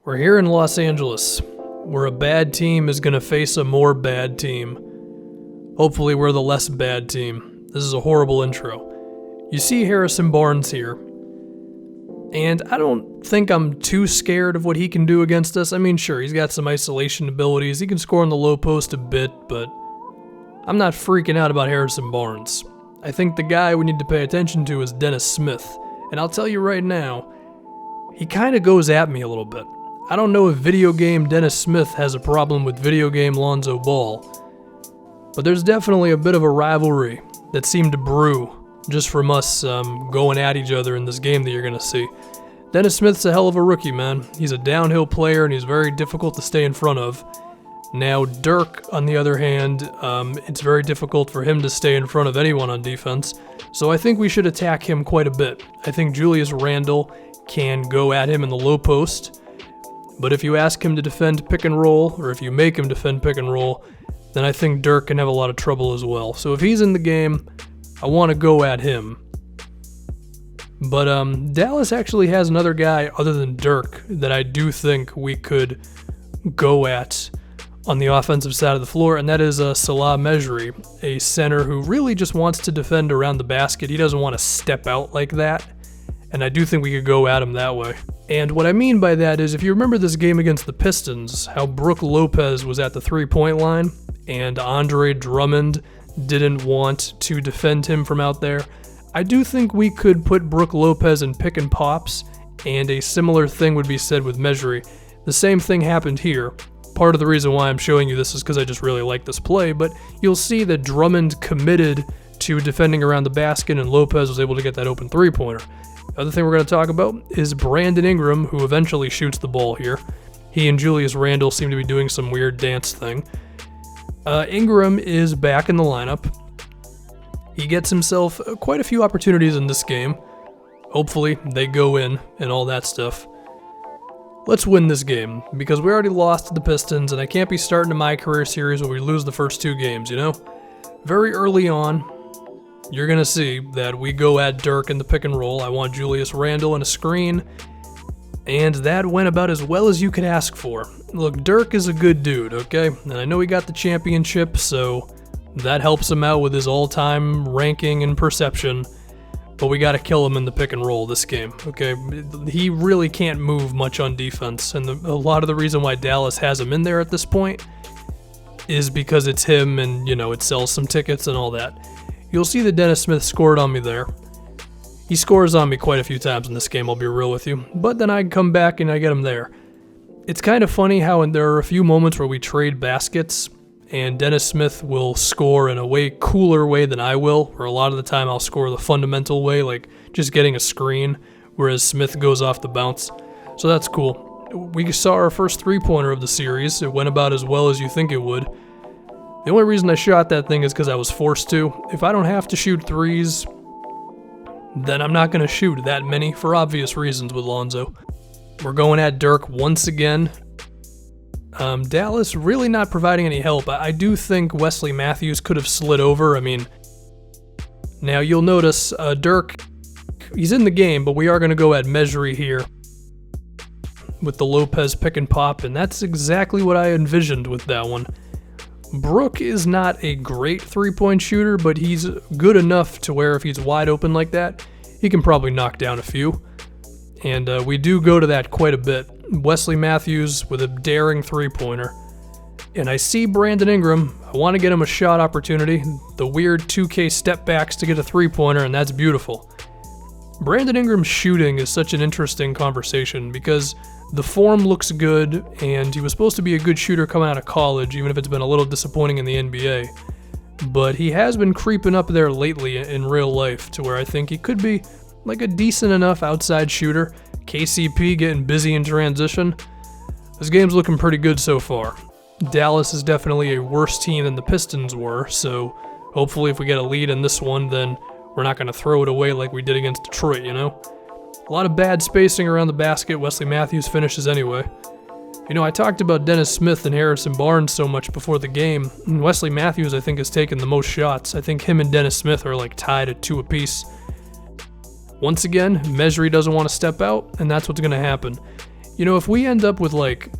We're here in Los Angeles, where a bad team is going to face a more bad team. Hopefully we're the less bad team. This is a horrible intro. You see Harrison Barnes here, and I don't think I'm too scared of what he can do against us. I mean, sure, he's got some isolation abilities. He can score on the low post a bit, but I'm not freaking out about Harrison Barnes. I think the guy we need to pay attention to is Dennis Smith, and I'll tell you right now, he kind of goes at me a little bit. I don't know if video game Dennis Smith has a problem with video game Lonzo Ball, but there's definitely a bit of a rivalry that seemed to brew just from us going at each other in this game that you're going to see. Dennis Smith's a hell of a rookie, man. He's a downhill player and he's very difficult to stay in front of. Now, Dirk, on the other hand, it's very difficult for him to stay in front of anyone on defense, so I think we should attack him quite a bit. I think Julius Randle can go at him in the low post, but if you ask him to defend pick and roll, or if you make him defend pick and roll, then I think Dirk can have a lot of trouble as well. So if he's in the game, I want to go at him. But Dallas actually has another guy other than Dirk that I do think we could go at on the offensive side of the floor, and that is Salah Mejri, a center who really just wants to defend around the basket. He doesn't want to step out like that, and I do think we could go at him that way. And what I mean by that is, if you remember this game against the Pistons, how Brook Lopez was at the three-point line, and Andre Drummond didn't want to defend him from out there, I do think we could put Brook Lopez in pick and pops, and a similar thing would be said with Mejri. The same thing happened here. Part of the reason why I'm showing you this is because I just really like this play, but you'll see that Drummond committed to defending around the basket, and Lopez was able to get that open three-pointer. The other thing we're going to talk about is Brandon Ingram, who eventually shoots the ball here. He and Julius Randle seem to be doing some weird dance thing. Ingram is back in the lineup. He gets himself quite a few opportunities in this game. Hopefully they go in and all that stuff. Let's win this game, because we already lost to the Pistons, and I can't be starting a My Career series where we lose the first two games, you know? Very early on, you're going to see that we go at Dirk in the pick and roll. I want Julius Randle in a screen, and that went about as well as you could ask for. Look, Dirk is a good dude, okay? And I know he got the championship, so that helps him out with his all-time ranking and perception, but we got to kill him in the pick and roll this game, okay? He really can't move much on defense, and a lot of the reason why Dallas has him in there at this point is because it's him and, you know, it sells some tickets and all that. You'll see that Dennis Smith scored on me there. He scores on me quite a few times in this game, I'll be real with you, but then I come back and I get him there. It's kind of funny how there are a few moments where we trade baskets, and Dennis Smith will score in a way cooler way than I will, where a lot of the time I'll score the fundamental way, like just getting a screen, whereas Smith goes off the bounce. So that's cool. We saw our first three-pointer of the series. It went about as well as you think it would. The only reason I shot that thing is because I was forced to. If I don't have to shoot threes, then I'm not going to shoot that many for obvious reasons with Lonzo. We're going at Dirk once again. Dallas really not providing any help. I do think Wesley Matthews could have slid over. I mean, now you'll notice Dirk, he's in the game, but we are going to go at Mejri here with the Lopez pick and pop, and that's exactly what I envisioned with that one. Brook is not a great three-point shooter, but he's good enough to where if he's wide open like that, he can probably knock down a few. And we do go to that quite a bit. Wesley Matthews with a daring three-pointer. And I see Brandon Ingram. I want to get him a shot opportunity. The weird 2K step backs to get a three-pointer, and that's beautiful. Brandon Ingram's shooting is such an interesting conversation because the form looks good, and he was supposed to be a good shooter coming out of college, even if it's been a little disappointing in the NBA. But he has been creeping up there lately in real life to where I think he could be like a decent enough outside shooter. KCP getting busy in transition. This game's looking pretty good so far. Dallas is definitely a worse team than the Pistons were, so hopefully if we get a lead in this one, then we're not going to throw it away like we did against Detroit, you know? A lot of bad spacing around the basket. Wesley Matthews finishes anyway. You know, I talked about Dennis Smith and Harrison Barnes so much before the game, and Wesley Matthews I think has taken the most shots. I think him and Dennis Smith are like tied at 2 apiece. Once again, Mejri doesn't want to step out, and that's what's going to happen. You know, if we end up with like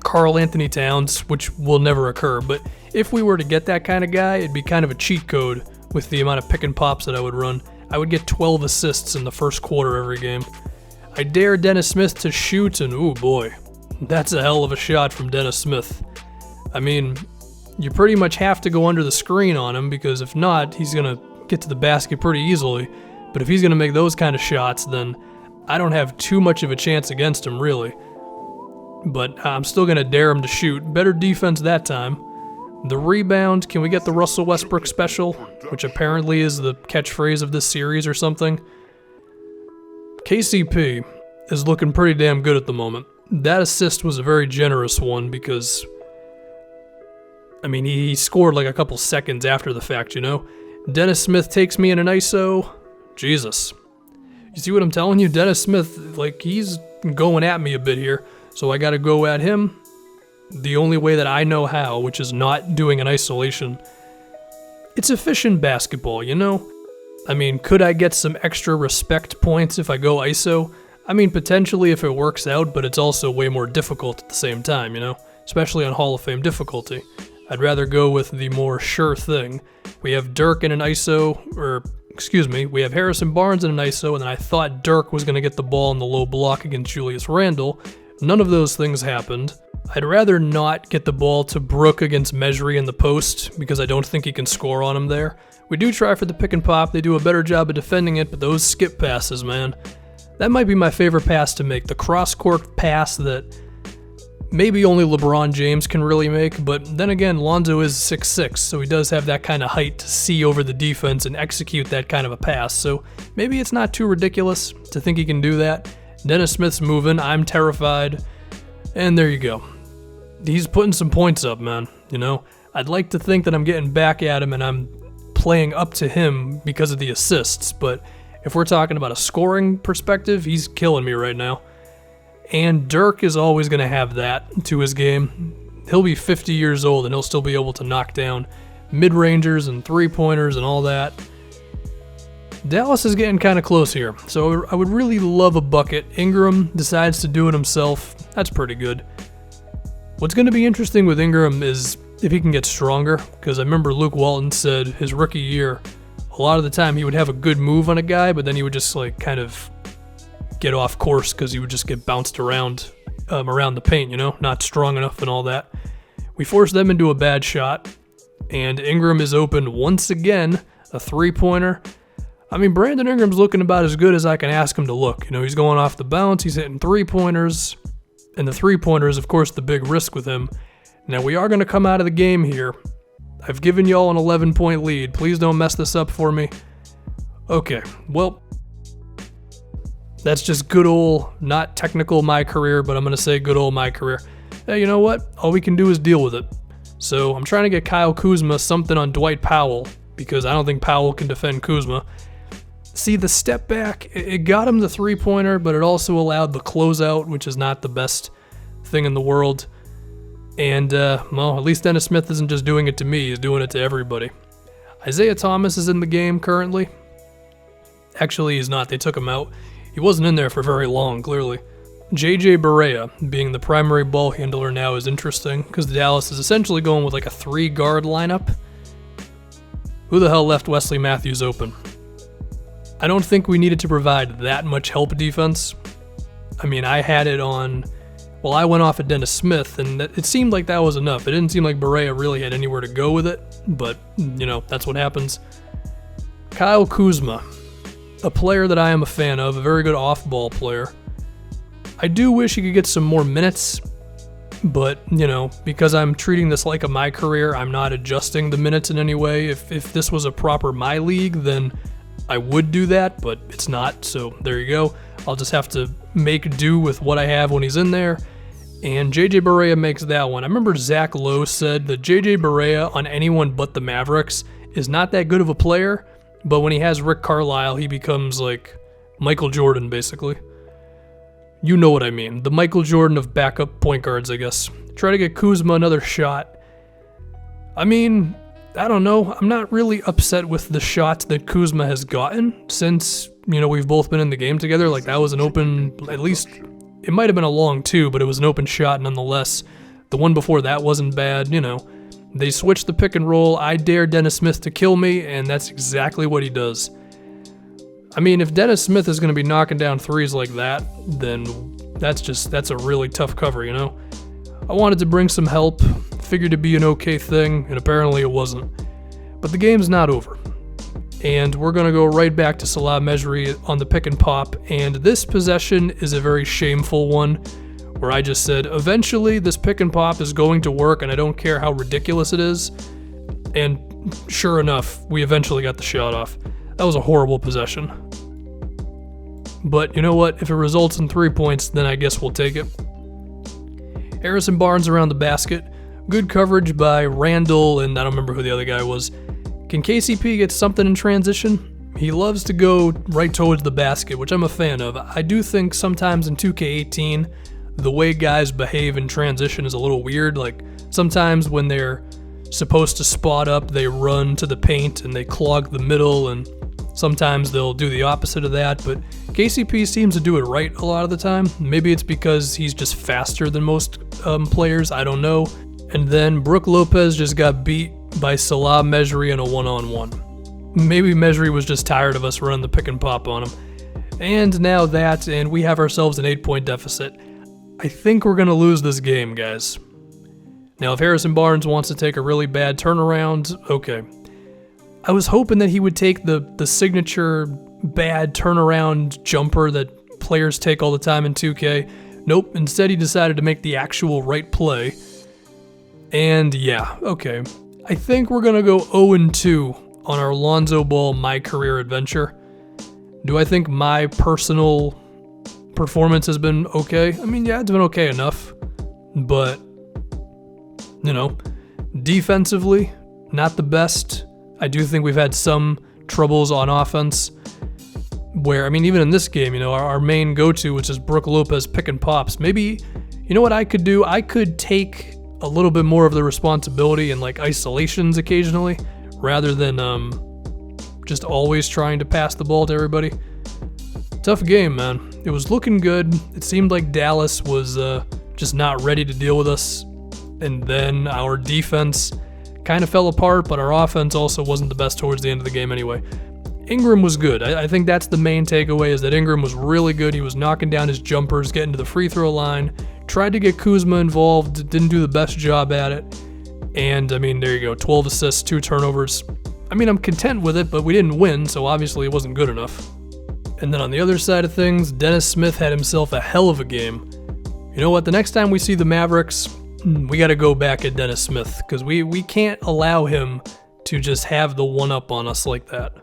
Karl Anthony Towns, which will never occur, but if we were to get that kind of guy, it'd be kind of a cheat code with the amount of pick and pops that I would run. I would get 12 assists in the first quarter every game. I dare Dennis Smith to shoot, and ooh boy, that's a hell of a shot from Dennis Smith. I mean, you pretty much have to go under the screen on him, because if not, he's going to get to the basket pretty easily. But if he's going to make those kind of shots, then I don't have too much of a chance against him, really. But I'm still going to dare him to shoot. Better defense that time. The rebound, can we get the Russell Westbrook special, which apparently is the catchphrase of this series or something? KCP is looking pretty damn good at the moment. That assist was a very generous one because, I mean, he scored like a couple seconds after the fact, you know? Dennis Smith takes me in an ISO. Jesus. You see what I'm telling you? Dennis Smith, like, he's going at me a bit here, so I gotta go at him the only way that I know how, which is not doing an isolation. It's efficient basketball, you know? I mean, could I get some extra respect points if I go ISO? I mean, potentially if it works out, but it's also way more difficult at the same time, you know? Especially on Hall of Fame difficulty. I'd rather go with the more sure thing. We have Dirk in an ISO, we have Harrison Barnes in an ISO, and then I thought Dirk was going to get the ball in the low block against Julius Randle. None of those things happened. I'd rather not get the ball to Brook against Mejri in the post, because I don't think he can score on him there. We do try for the pick and pop, they do a better job of defending it, but those skip passes, man. That might be my favorite pass to make, the cross-court pass that maybe only LeBron James can really make, but then again, Lonzo is 6'6", so he does have that kind of height to see over the defense and execute that kind of a pass, so maybe it's not too ridiculous to think he can do that. Dennis Smith's moving, I'm terrified, and there you go. He's putting some points up, man, you know? I'd like to think that I'm getting back at him and I'm playing up to him because of the assists, but if we're talking about a scoring perspective, he's killing me right now. And Dirk is always going to have that to his game. He'll be 50 years old and he'll still be able to knock down mid-rangers and three-pointers and all that. Dallas is getting kind of close here, so I would really love a bucket. Ingram decides to do it himself. That's pretty good. What's going to be interesting with Ingram is if he can get stronger, because I remember Luke Walton said his rookie year, a lot of the time he would have a good move on a guy, but then he would just like kind of get off course because he would just get bounced around the paint, you know, not strong enough and all that. We forced them into a bad shot, and Ingram is open once again, a three-pointer. I mean, Brandon Ingram's looking about as good as I can ask him to look. You know, he's going off the bounce, he's hitting three-pointers, and the three-pointer is, of course, the big risk with him. Now, we are going to come out of the game here. I've given y'all an 11-point lead. Please don't mess this up for me. Okay, well, that's just good old, not technical my career, but I'm going to say good old my career. Hey, you know what? All we can do is deal with it. So I'm trying to get Kyle Kuzma something on Dwight Powell, because I don't think Powell can defend Kuzma. See, the step back, it got him the three-pointer, but it also allowed the closeout, which is not the best thing in the world. And, well, at least Dennis Smith isn't just doing it to me, he's doing it to everybody. Isaiah Thomas is in the game currently. Actually, he's not. They took him out. He wasn't in there for very long, clearly. JJ Barea being the primary ball handler now is interesting, because Dallas is essentially going with like a 3-guard lineup. Who the hell left Wesley Matthews open? I don't think we needed to provide that much help defense. I mean, I had it on... Well, I went off at Dennis Smith, and it seemed like that was enough. It didn't seem like Barea really had anywhere to go with it, but, you know, that's what happens. Kyle Kuzma, a player that I am a fan of, a very good off-ball player. I do wish he could get some more minutes, but, you know, because I'm treating this like a my career, I'm not adjusting the minutes in any way. If this was a proper my league, then I would do that, but it's not, so there you go. I'll just have to make do with what I have when he's in there, and JJ Barea makes that one. I remember Zach Lowe said that JJ Barea on anyone but the Mavericks is not that good of a player, but when he has Rick Carlisle, he becomes like Michael Jordan, basically. You know what I mean. The Michael Jordan of backup point guards, I guess. Try to get Kuzma another shot. I mean, I don't know. I'm not really upset with the shots that Kuzma has gotten since, you know, we've both been in the game together. Like, that was an open, at least It might have been a long two, but it was an open shot nonetheless. The one before that wasn't bad, you know. They switched the pick and roll. I dare Dennis Smith to kill me, and that's exactly what he does. I mean, if Dennis Smith is going to be knocking down threes like that, then that's a really tough cover, you know? I wanted to bring some help, figured it'd be an okay thing, and apparently it wasn't. But the game's not over. And we're going to go right back to Salah Mejri on the pick and pop, and this possession is a very shameful one, where I just said, eventually this pick and pop is going to work, and I don't care how ridiculous it is. And sure enough, we eventually got the shot off. That was a horrible possession. But you know what? If it results in 3 points, then I guess we'll take it. Harrison Barnes around the basket. Good coverage by Randall, and I don't remember who the other guy was. Can KCP get something in transition? He loves to go right towards the basket, which I'm a fan of. I do think sometimes in 2K18, the way guys behave in transition is a little weird. Like, sometimes when they're supposed to spot up, they run to the paint and they clog the middle, and sometimes they'll do the opposite of that, but KCP seems to do it right a lot of the time. Maybe it's because he's just faster than most players, I don't know. And then Brook Lopez just got beat by Salah Mejri in a one-on-one. Maybe Mejri was just tired of us running the pick and pop on him. And now that, and we have ourselves an 8-point deficit. I think we're going to lose this game, guys. Now, if Harrison Barnes wants to take a really bad turnaround, okay. I was hoping that he would take the signature bad turnaround jumper that players take all the time in 2K. Nope, instead he decided to make the actual right play. And yeah, okay. I think we're going to go 0-2 on our Lonzo Ball My Career Adventure. Do I think my personal performance has been okay? I mean, yeah, it's been okay enough. But, you know, defensively, not the best. I do think we've had some troubles on offense where, I mean, even in this game, you know, our main go-to, which is Brook Lopez pick and pops. Maybe, you know what I could do? I could take a little bit more of the responsibility in like isolations occasionally rather than just always trying to pass the ball to everybody. Tough game, man. It was looking good. It seemed like Dallas was just not ready to deal with us. And then our defense kind of fell apart, but our offense also wasn't the best towards the end of the game anyway. Ingram was good. I think that's the main takeaway, is that Ingram was really good. He was knocking down his jumpers, getting to the free throw line, tried to get Kuzma involved, didn't do the best job at it. And, I mean, there you go, 12 assists, 2 turnovers. I mean, I'm content with it, but we didn't win, so obviously it wasn't good enough. And then on the other side of things, Dennis Smith had himself a hell of a game. You know what, the next time we see the Mavericks, we got to go back at Dennis Smith, because we can't allow him to just have the one-up on us like that.